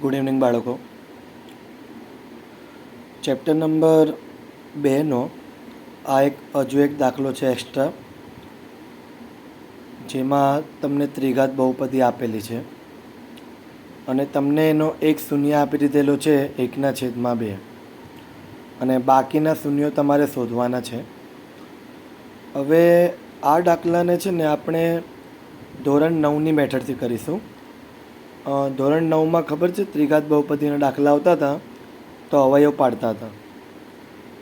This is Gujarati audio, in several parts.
ગુડ ઇવનિંગ બાળકો. ચેપ્ટર નંબર 2નો આ હજુ એક દાખલો છે એક્સ્ટ્રા, જેમાં તમને ત્રિઘાત બહુપદી આપેલી છે અને તમને એનો એક શૂન્ય આપી દીધેલો છે 1/2 અને બાકીના શૂન્યો તમારે શોધવાના છે. હવે આ દાખલાને છે ને આપણે ધોરણ 9ની મેથડથી કરીશું. ધોરણ 9માં ખબર છે ત્રિઘાત બહુપદીના દાખલા આવતા હતા તો અવયવ પાડતા હતા.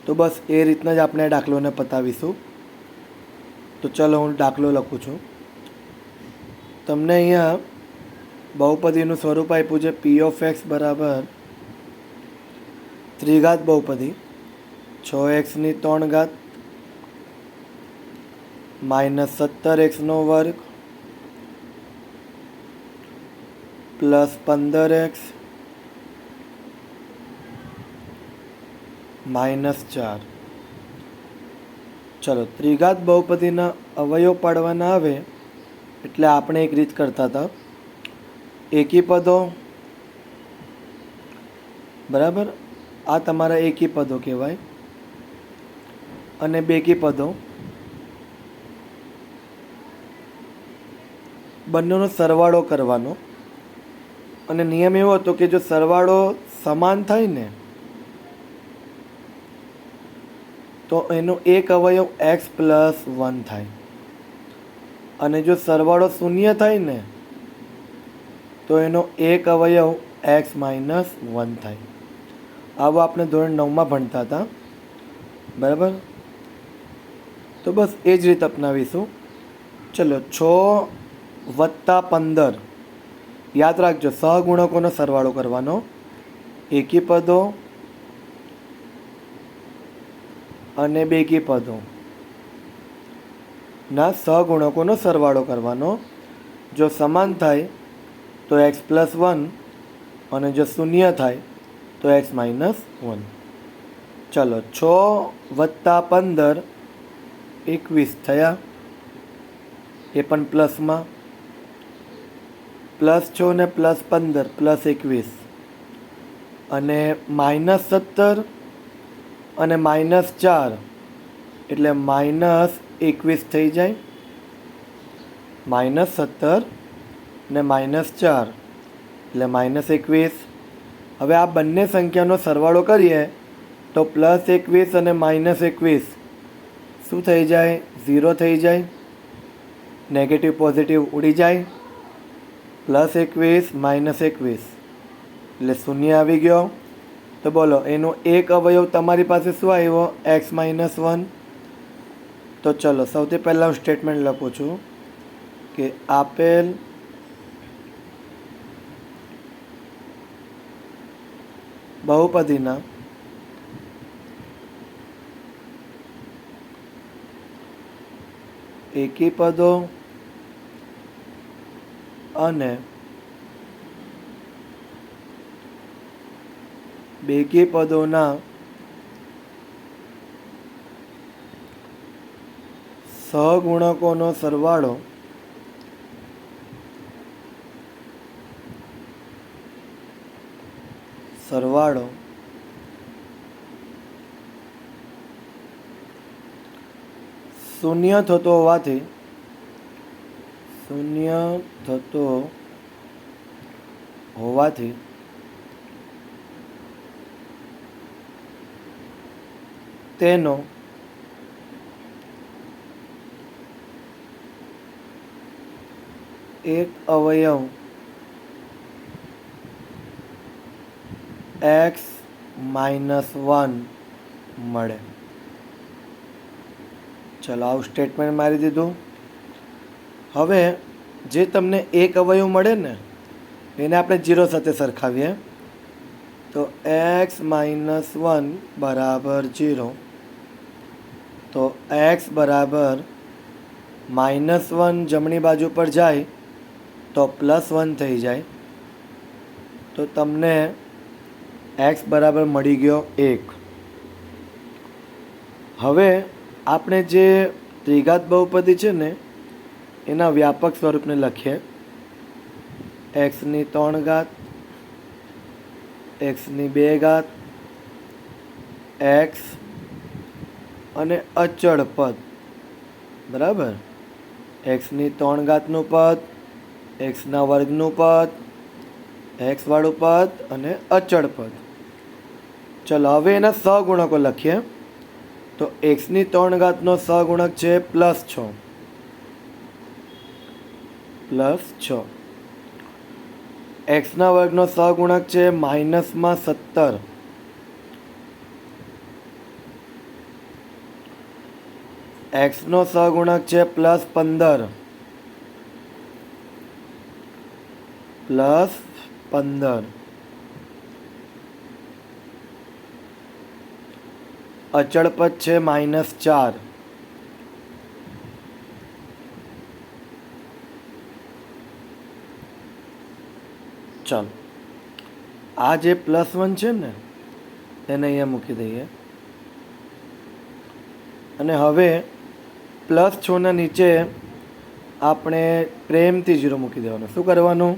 તો બસ એ રીતના જ આપણે આ દાખલોને પતાવીશું. તો ચલો હું દાખલો લખું છું. તમને અહીંયા બહુપદીનું સ્વરૂપ આપ્યું છે પી ઓફ એક્સ બરાબર ત્રિઘાત બહુપદી 6x3 minus 17x² plus 15x minus 4. ચલો, ત્રિઘાત બહુપદીના અવયવ પાડવાના આવે એટલે આપણે એક રીત કરતા હતા. એકી પદો બરાબર, આ તમારા એકી પદો કહેવાય, અને બેકી પદો બંનેનો સરવાળો કરવાનો. અને નિયમ એવો હતો કે જો સરવાળો સમાન થાય ને તો એનો એક અવયવ x+1 થાય, અને જો સરવાળો શૂન્ય થાય ને તો એનો એક અવયવ x-1 થાય. આવું આપણે ધોરણ 9માં ભણતા હતા, બરાબર. તો બસ એ જ રીત અપનાવીશું. ચલો, 6+15, યાદ રાખજો સહગુણકોનો સરવાળો કરવાનો. એકી પદો અને બેકી પદો ના સહગુણકોનો સરવાળો કરવાનો. જો સમાન થાય તો x+1 અને જો શૂન્ય થાય તો x-1. ચલો, 6+15 21 થયા, એ પણ પ્લસમાં. +6 ને +15 +21 અને -17 અને -4 એટલે -21 થઈ જાય. -17 ને -4 એટલે -21. હવે આ બંને સંખ્યાનો સરવાળો કરીએ તો +21 અને -21 શું થઈ જાય? 0 થઈ જાય. નેગેટિવ પોઝિટિવ ઉડી જાય. +21 -21 એટલે શૂન્ય આવી ગયો. તો બોલો, એનો એક અવયવ તમારી પાસે શું આવ્યો? x-1. તો ચલો, સૌથી પહેલાં હું સ્ટેટમેન્ટ લખું છું કે આપેલ બહુપદીના એકી પદો અને બેકી પદોના સહગુણકોનો સરવાળો શૂન્ય થતો હોવાથી તેનો એક અવયવ x-1 મળે. ચલો, આવું સ્ટેટમેન્ટ મારી દીધું. હવે જે તમને એક અવયવ મળે ને એને આપણે 0 સાથે સરખાવીએ. તો x-1 બરાબર 0. તો x બરાબર -1 જમણી બાજુ પર જાય તો +1 થઈ જાય. તો તમને x બરાબર મળી ગયો 1. હવે આપણે જે ત્રિઘાત બહુપદી છે ને એના વ્યાપક સ્વરૂપને લખીએ. x3 એક્સની 2 ઘાત, એક્સ અને અચળ પદ, બરાબર. એક્સની 3 ઘાતનું પદ, એક્સના વર્ગનું પદ, એક્સવાળું પદ અને અચળ પદ. ચલો હવે એના સહગુણકો લખીએ. તો એક્સની 3 ઘાતનો સહગુણક છે +6, +6. એક્સના વર્ગનો સહગુણક છે -17, એક્સનો સહગુણક છે +15, +15. અચળ પદ છે -4. ચાલો આ જે +1 છે ને તેને અહીંયા મૂકી દઈએ. અને હવે +6 નીચે આપણે પ્રેમથી 0 મૂકી દેવાનો. શું કરવાનું?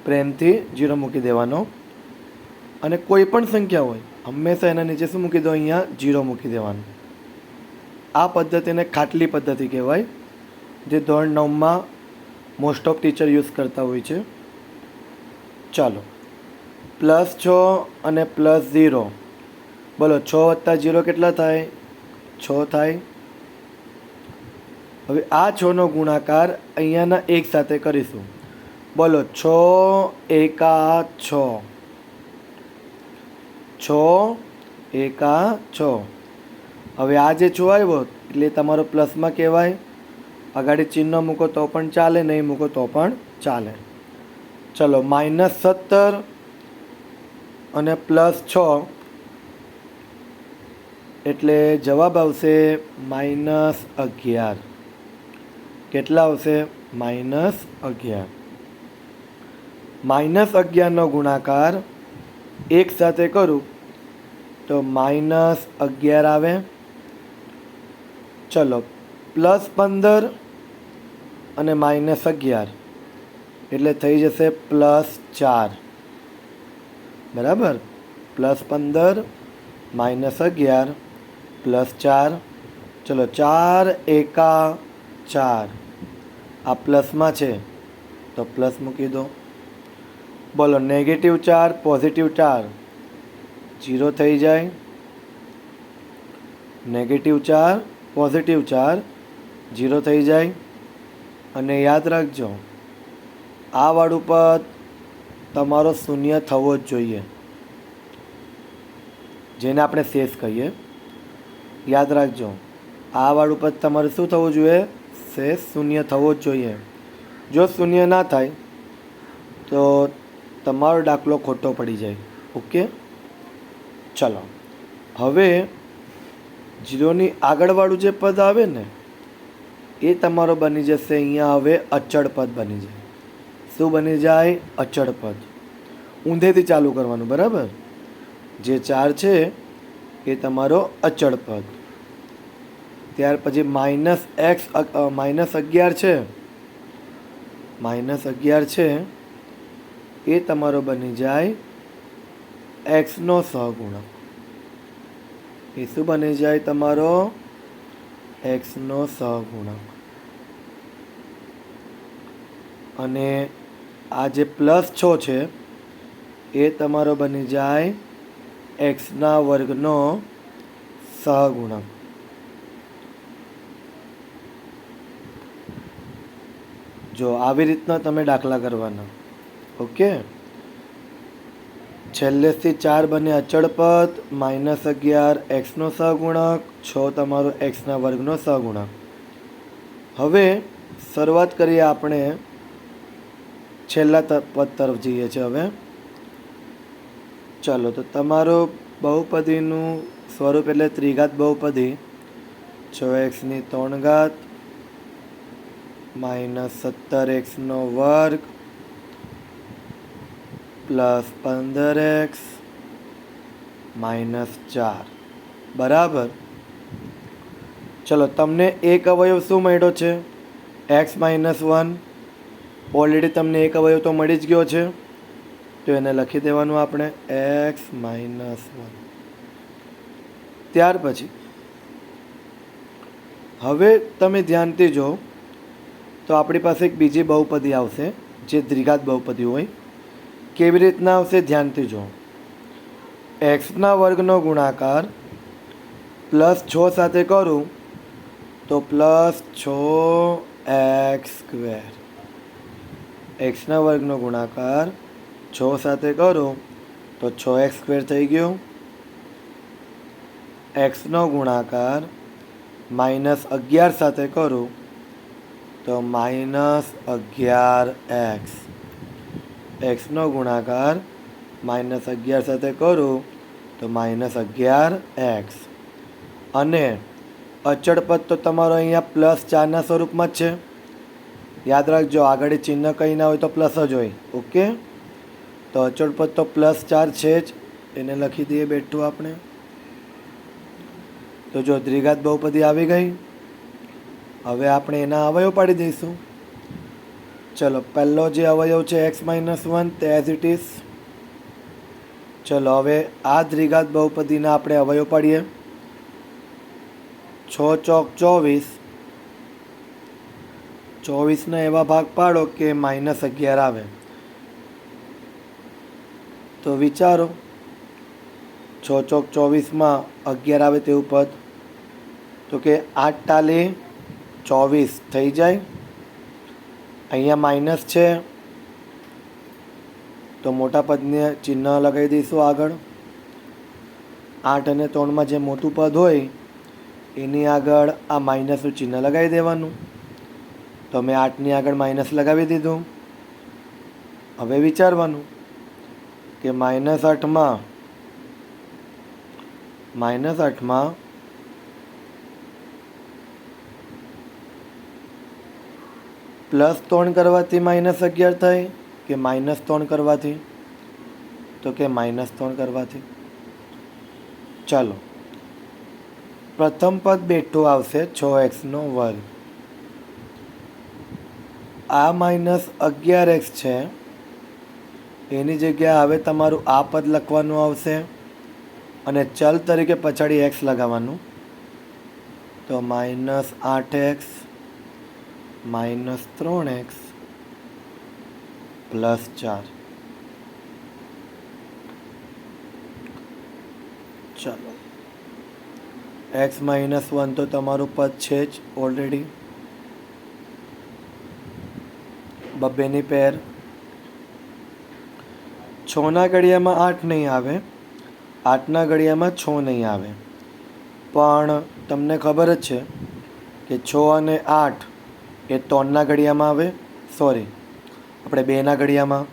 પ્રેમથી 0 મૂકી દેવાનો. અને કોઈ પણ સંખ્યા હોય હંમેશા એના નીચે શું મૂકી દો? અહીંયા 0 મૂકી દેવાનું. આ પદ્ધતિને ખાટલી પદ્ધતિ કહેવાય, જે ધોરણ 9માં મોસ્ટ ઓફ ટીચર યુઝ કરતા હોય છે. ચાલો +6 અને +0, બોલો 6 + 0 કેટલા થાય? 6 થાય. હવે આ 6નો ગુણાકાર અહીંયાના 1 સાથે કરીશું. બોલો 6 એકા 6, 6 એકા 6. હવે આ જે 6 આવ્યો એટલે તમારો પ્લસમાં કહેવાય. આગળ ચિહ્ન મૂકો તો પણ ચાલે, નહીં મૂકો તો પણ ચાલે. ચલો -17 અને +6 એટલે જવાબ આવશે -11. કેટલા આવશે? -11. -11નો ગુણાકાર 1 સાથે કરું તો -11 આવે. ચલો +15 અને -11 એટલે થઈ જશે +4, બરાબર. +15 -11 +4. ચલો 4 એકા 4. આ પ્લસમાં છે તો પ્લસ મૂકી દો. બોલો -4 +4 0 થઈ જાય. -4 +4 0 થઈ જાય. અને યાદ રાખજો આ વાળું પદ તમારો શૂન્ય થવો જ જોઈએ, જેને આપણે શેષ કહીએ. યાદ રાખજો આ વાળું પદ તમારે શું થવું જોઈએ? શેષ શૂન્ય થવો જ જોઈએ. જો શૂન્ય ના થાય તો તમારો દાખલો ખોટો પડી જાય. ઓકે, ચલો હવે 0ની આગળવાળું જે પદ આવે ને એ તમારો બની જશે અહીંયા હવે અચળ પદ બની જાય. શું બની જાય? અચળ પદ. ઊંધેથી ચાલુ કરવાનું, બરાબર. જે 4 છે એ તમારો અચળ પદ. ત્યાર પછી -11 છે, -11 છે એ તમારો બની જાય એક્સનો સહગુણક. એ શું બની જાય? તમારો એક્સનો સહગુણક. અને આ જે +6 છે એ તમારો બની જાય એક્સના વર્ગનો સહગુણક. જો આવી રીતના તમે દાખલા કરવાના. ઓકે, છેલ્લેથી 4 બને અચળ પદ, -11 એક્સનો સહગુણક, 6 તમારો એક્સના વર્ગનો સહગુણક. હવે શરૂઆત કરીએ આપણે છેલ્લા પદ તરફ જઈએ છીએ. હવે ચાલો તો તમારો બહુપદીનું સ્વરૂપ એટલે ત્રિઘાત બહુપદી 6x3 -17x² +15x -4, બરાબર. ચલો તમને એક અવયવ શું મળ્યો છે? x - 1. ઓલરેડી તમને એક અવયવ તો મળી જ ગયો છે. તો એને લખી દેવાનું આપણે x -1. ત્યાર પછી હવે તમે ધ્યાનથી જો તો આપણી પાસે એક બીજી બહુપદી આવશે જે દ્વિઘાત બહુપદી હોય. કેવી રીતના આવશે ધ્યાનથી જો. એક્સના વર્ગનો ગુણાકાર +6 સાથે કરું તો +6x². એક્સના વર્ગનો ગુણાકાર 6 સાથે કરું તો 6x² થઈ ગયું. એક્સનો ગુણાકાર -11 સાથે કરું તો -11x. એક્સનો ગુણાકાર -11 સાથે કરું તો -11x. અને અચળ પદ તો તમારો અહીંયા +4ના સ્વરૂપમાં જ છે. યાદ રાખજો, આગળ ચિહ્ન કંઈ ના હોય તો પ્લસ જ હોય. ઓકે, તો અચળ પદ તો +4 છે જ, એને લખી દઈએ બેઠું આપણે. તો જો દ્વિઘાત બહુપદી આવી ગઈ. હવે આપણે એના અવયવ પાડી દઈશું. ચલો, પહેલો જે અવયવ છે x -1 તે એઝ ઇટ ઇઝ. ચલો હવે આ દ્વિઘાત બહુપદીના આપણે અવયવ પાડીએ. 6 ચોક 24. 24ના એવા ભાગ પાડો કે -11 આવે. તો વિચારો, 6 ચોક 24માં 11 આવે તેવું પદ. તો કે 8 ટાલી 24 થઈ જાય. અહીંયા માઇનસ છે તો મોટા પદને ચિહ્ન લગાવી દઈશું આગળ. 8 અને 3માં જે મોટું પદ હોય એની આગળ આ માઇનસનું ચિહ્ન લગાવી દેવાનું. તો મેં 8ની આગળ માઇનસ લગાવી દીધું. હવે વિચારવાનું કે -8માં +3 કરવાથી -11 થાય કે -3 કરવાથી? તો કે -3 કરવાથી. ચાલો, પ્રથમ પદ બેઠું આવશે 6x². આ -11x છે એની જગ્યાએ હવે તમારું આ પદ લખવાનું આવશે અને ચલ તરીકે પછાડી x લગાવવાનું. તો -8x -3x +4. ચાલો, x -1 તો તમારું પદ છે જ ઓલરેડી, બબ્બેની પેર. 6ના ઘડિયામાં 8 નહીં આવે, 8ના ઘડિયામાં 6 નહીં આવે. પણ તમને ખબર જ છે કે 6 અને 8 એ 3ના ઘડિયામાં આવે. સોરી, આપણે 2ના ઘડિયામાં.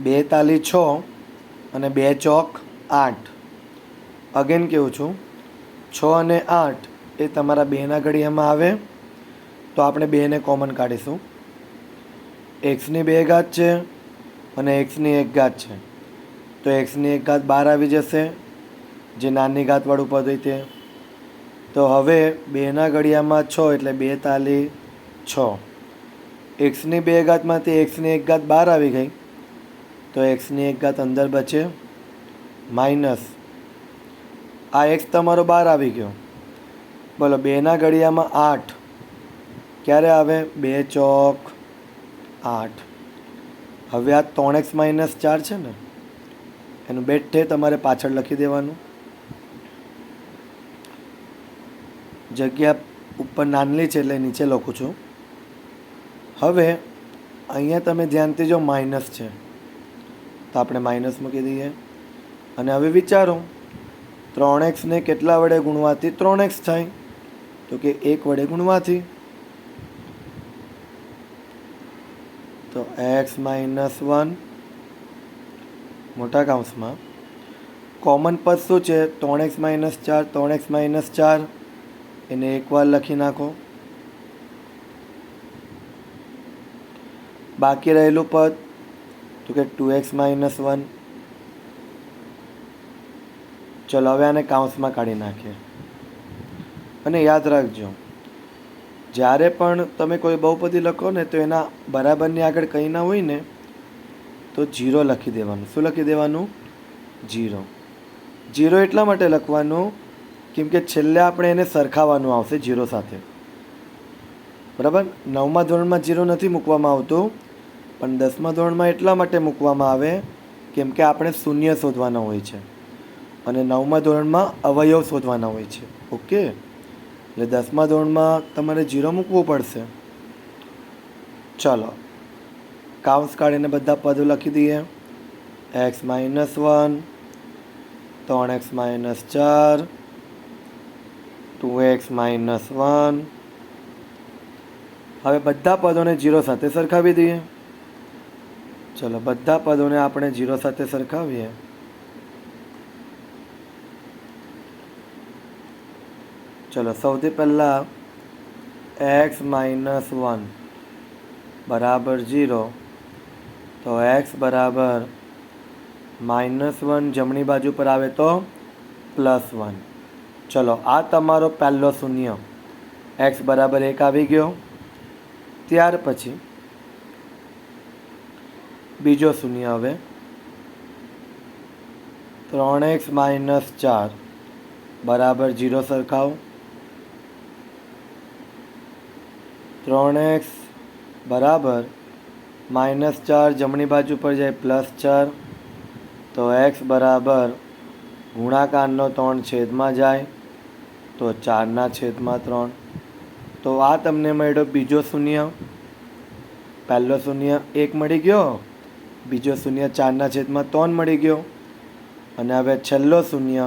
2 તાલી 6 અને 2 ચોક 8. અગેન કહું છું, 6 અને 8 એ તમારા 2ના ઘડિયામાં આવે. તો આપણે 2ને કોમન કાઢીશું. xની 2 ઘાત છે અને xની 1 ઘાત છે. તો xની 1 ઘાત બહાર આવી જશે, જે નાની ઘાતવાળું પદ હોય તે. તો હવે 2ના ઘડિયામાં 6 એટલે 2 તાલી 6. xની 2 ઘાતમાંથી xની 1 ઘાત બહાર આવી ગઈ તો xની 1 ઘાત અંદર બચે માઇનસ. આ x તમારો બહાર આવી ગયો. બોલો, 2ના ઘડિયામાં 8 ક્યારે આવે? 2 ચોક 8. હવે આ 3x -4 છે ને, એનું બેઠે તમારે પાછળ લખી દેવાનું. જગ્યા ઉપર નાનલી છે એટલે નીચે લખું છું. હવે અહીંયા તમે ધ્યાનથી જો માઇનસ છે તો આપણે માઇનસ મૂકી દઈએ. અને હવે વિચારો, 3xને કેટલા વડે ગુણવાથી 3x થાય? તો કે 1 વડે ગુણવાથી. તો x -1 મોટા કૌંસમાં કોમન પદ શું છે? 3x -4. 3x -4 એને એકવાર લખી નાખો. બાકી રહેલું પદ તો કે 2x -1. ચલો હવે આને કૌંસમાં કાઢી નાખીએ. અને યાદ રાખજો, જ્યારે પણ તમે કોઈ બહુપદી લખો ને તો એના બરાબરની આગળ કંઈ ના હોય ને તો 0 લખી દેવાનું. શું લખી દેવાનું? 0. 0 એટલા માટે લખવાનું કેમ કે છેલ્લે આપણે એને સરખાવવાનું આવશે 0 સાથે. બરાબર? 9મા ધોરણમાં 0 નથી મૂકવામાં આવતું, પણ 10મા ધોરણમાં એટલા માટે મૂકવામાં આવે કેમ કે આપણે શૂન્ય શોધવાના હોય છે અને 9મા ધોરણમાં અવયવ શોધવાના હોય છે. ઓકે, એટલે 10મા ધોરણમાં તમારે 0 મૂકવું પડશે. ચાલો, કાઉન્સ કાઢીને બધા પદો લખી દઈએ. x - 1, 3x - 4, 2x - 1. હવે બધા પદોને 0 સાથે સરખાવી દઈએ. ચલો, બધા પદોને આપણે 0 સાથે સરખાવીએ. ચલો, સૌથી પહેલાં x - 1 બરાબર 0, તો x બરાબર -1 જમણી બાજુ પર આવે તો +1. ચલો, આ તમારો પહેલો શૂન્ય x બરાબર 1 આવી ગયો. ત્યાર પછી બીજો શૂન્ય હવે 3x - 4 બરાબર 0 સરખાવો. 3x બરાબર -4 જમણી બાજુ પર જાય +4, તો x બરાબર ગુણાકારનો 3 છેદમાં જાય તો 4/3. તો આ તમને મળ્યો બીજો શૂન્ય. પહેલો શૂન્ય 1 મળી ગયો, બીજો શૂન્ય 4/3 મળી ગયો, અને હવે છેલ્લો શૂન્ય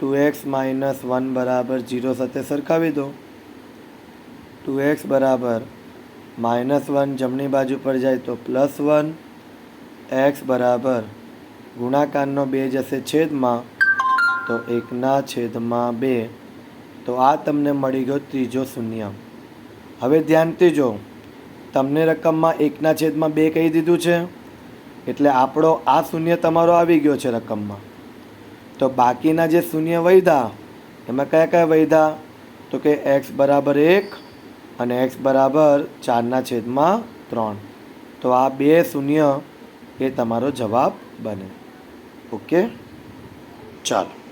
2x - 1 બરાબર 0 સાથે સરખાવી દો. 2x બરાબર -1 જમણી બાજુ પર જાય તો +1, x બરાબર ગુણાકારનો 2 જશે છેદમાં તો 1/2. તો આ તમને મળી ગયો ત્રીજો શૂન્ય. હવે ધ્યાનથી જો, તમને રકમમાં 1/2 કહી દીધું છે, એટલે આપણો આ શૂન્ય તમારો આવી ગયો છે રકમમાં. તો બાકીના જે શૂન્ય વધ્યા એમાં કયા કયા વધ્યા? તો કે x બરાબર 1 અને x બરાબર 4/3. તો આ 2 શૂન્ય એ તમારો જવાબ બને. ઓકે, ચાલો.